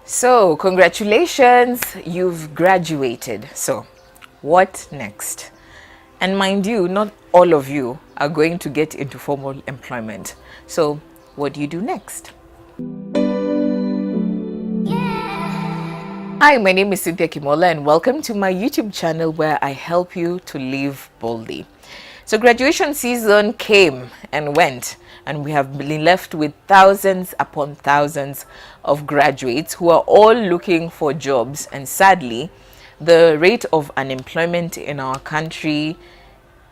So, congratulations, you've graduated. So, what next? And mind you, not all of you are going to get into formal employment. So, what do you do next? Hi, my name is Cynthia Kimola, and welcome to my YouTube channel where I help you to live boldly. So graduation season came and went, and we have been left with thousands upon thousands of graduates who are all looking for jobs. And sadly, the rate of unemployment in our country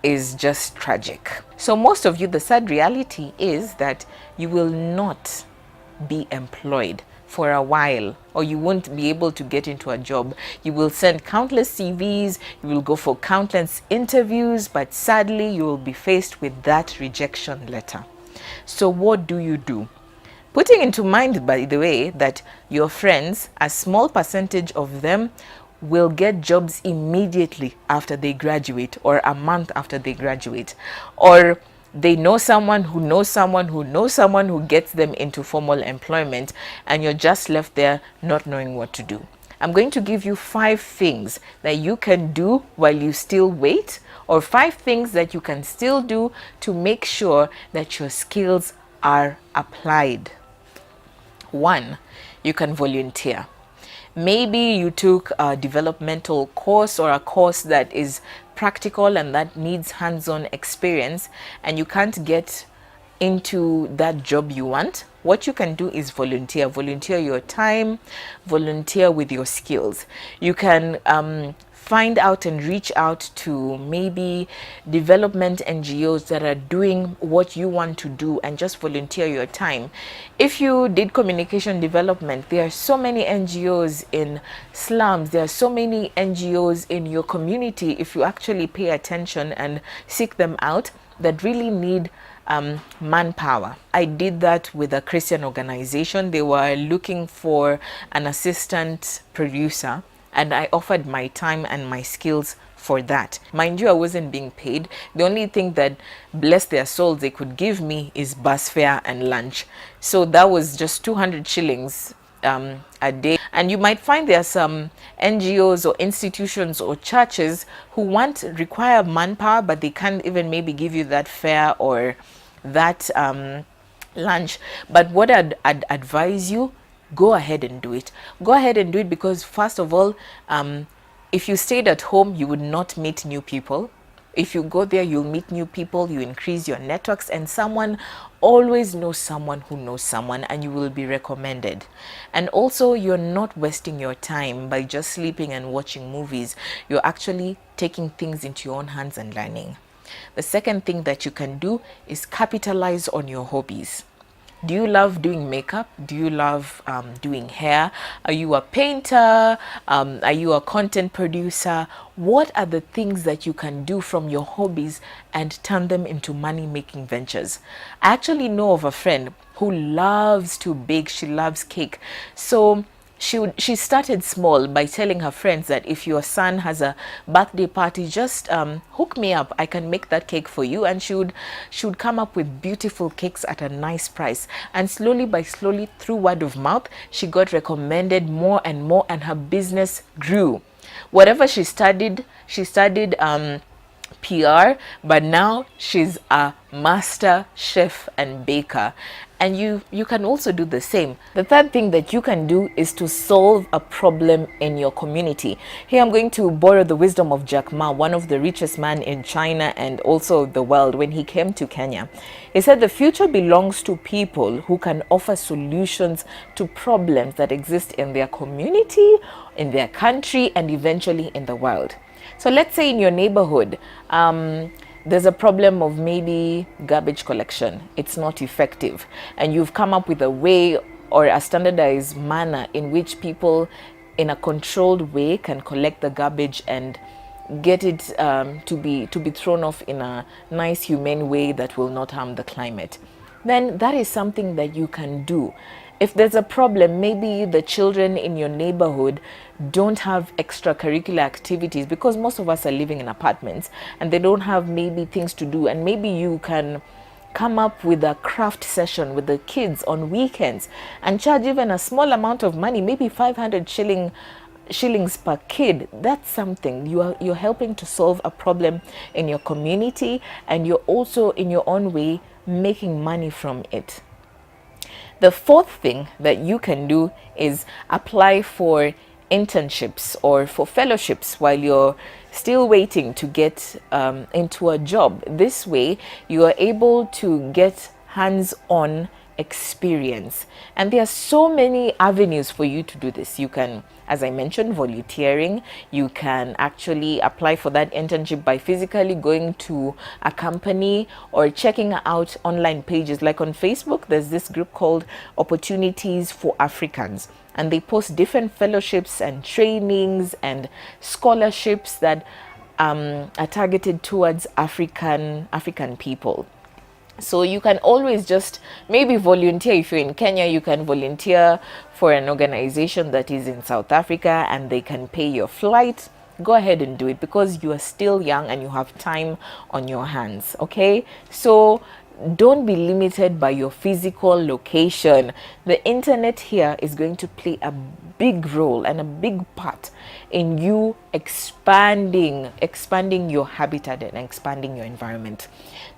is just tragic. So most of you, the sad reality is that you will not be employed for a while, or you won't be able to get into a job. You will send countless CVs, you will go for countless interviews, but sadly you will be faced with that rejection letter. So what do you do? Putting into mind, by the way, that your friends, a small percentage of them will get jobs immediately after they graduate, or a month after they graduate, or they know someone who knows someone who knows someone who gets them into formal employment, and you're just left there not knowing what to do. I'm going to give you 5 things that you can do while you still wait, or 5 things that you can still do to make sure that your skills are applied. 1, you can volunteer. Maybe you took a developmental course or a course that is practical and that needs hands-on experience, and you can't get into that job you want. What you can do is volunteer. Volunteer your time, volunteer with your skills. You can find out and reach out to maybe development NGOs that are doing what you want to do, and just volunteer your time. If you did communication development, there are so many NGOs in slums, there are so many NGOs in your community, if you actually pay attention and seek them out, that really need manpower. I did that with a Christian organization. They were looking for an assistant producer, and I offered my time and my skills for that. Mind you, I wasn't being paid. The only thing that, bless their souls, they could give me is bus fare and lunch. So that was just 200 shillings a day. And you might find there are some NGOs or institutions or churches who require manpower, but they can't even maybe give you that fare or that lunch. But what I'd advise you, go ahead and do it. Go ahead and do it, because first of all, if you stayed at home, you would not meet new people. If you go there, you'll meet new people, you increase your networks, and someone always knows someone who knows someone, and you will be recommended. And also, you're not wasting your time by just sleeping and watching movies. You're actually taking things into your own hands and learning. The second thing that you can do is capitalize on your hobbies. Do you love doing makeup? Do you love doing hair? Are you a painter? Are you a content producer? What are the things that you can do from your hobbies and turn them into money-making ventures? I actually know of a friend who loves to bake. She loves cake. So she started small by telling her friends that if your son has a birthday party, just hook me up, I can make that cake for you. And she would come up with beautiful cakes at a nice price. And slowly by slowly, through word of mouth, she got recommended more and more, and her business grew. Whatever she studied PR, but now she's a master chef and baker. And you can also do the same. The third thing that you can do is to solve a problem in your community. Here I'm going to borrow the wisdom of Jack Ma, one of the richest men in China and also the world, when he came to Kenya. He said the future belongs to people who can offer solutions to problems that exist in their community, in their country, and eventually in the world. So let's say in your neighborhood, there's a problem of maybe garbage collection. It's not effective. And you've come up with a way or a standardized manner in which people in a controlled way can collect the garbage and get it to be thrown off in a nice, humane way that will not harm the climate. Then that is something that you can do. If there's a problem, maybe the children in your neighborhood don't have extracurricular activities, because most of us are living in apartments and they don't have maybe things to do, and maybe you can come up with a craft session with the kids on weekends and charge even a small amount of money, maybe 500 shillings per kid. That's something. You're helping to solve a problem in your community, and you're also in your own way making money from it. The fourth thing that you can do is apply for internships or for fellowships while you're still waiting to get into a job. This way, you are able to get hands-on experience, and there are so many avenues for you to do this. You can, as I mentioned, volunteering. You can actually apply for that internship by physically going to a company or checking out online pages. Like on Facebook, there's this group called Opportunities for Africans, and they post different fellowships and trainings and scholarships that are targeted towards African people. So you can always just maybe volunteer. If you're in Kenya, you can volunteer for an organization that is in South Africa and they can pay your flight. Go ahead and do it, because you are still young and you have time on your hands. Okay, so don't be limited by your physical location. The internet here is going to play a big role and a big part in you expanding your habitat and expanding your environment.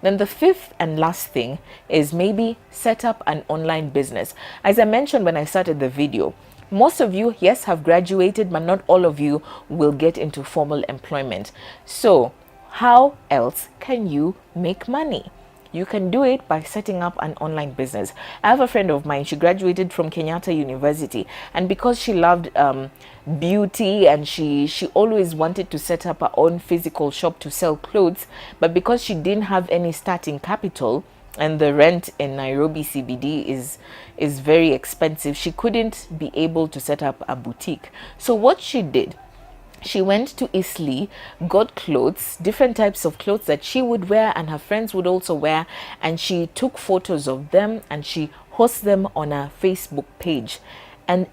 Then the fifth and last thing is maybe set up an online business. As I mentioned when I started the video, most of you, yes, have graduated, but not all of you will get into formal employment. So how else can you make money? You can do it by setting up an online business. I have a friend of mine, she graduated from Kenyatta University, and because she loved beauty and she always wanted to set up her own physical shop to sell clothes, but because she didn't have any starting capital and the rent in Nairobi CBD is very expensive, she couldn't be able to set up a boutique. So what she did, she went to Eastleigh, got clothes, different types of clothes that she would wear and her friends would also wear, and she took photos of them and she hosts them on a Facebook page. And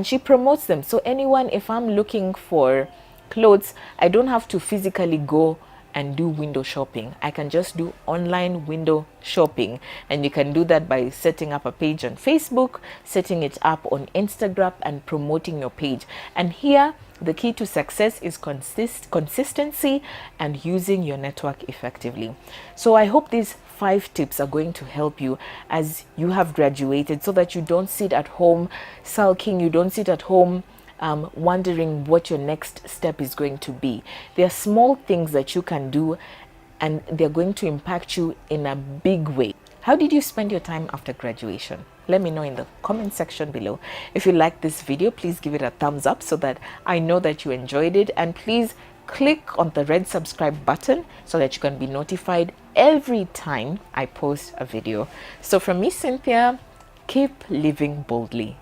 she promotes them. So anyone, if I'm looking for clothes, I don't have to physically go and do window shopping. I can just do online window shopping, and you can do that by setting up a page on Facebook, setting it up on Instagram, and promoting your page. And here, the key to success is consistency and using your network effectively. So I hope these 5 tips are going to help you as you have graduated, so that you don't sit at home sulking, you don't sit at home wondering what your next step is going to be. There are small things that you can do, and they're going to impact you in a big way. How did you spend your time after graduation? Let me know in the comment section below. If you like this video, please give it a thumbs up so that I know that you enjoyed it. And please click on the red subscribe button so that you can be notified every time I post a video. So from me, Cynthia, keep living boldly.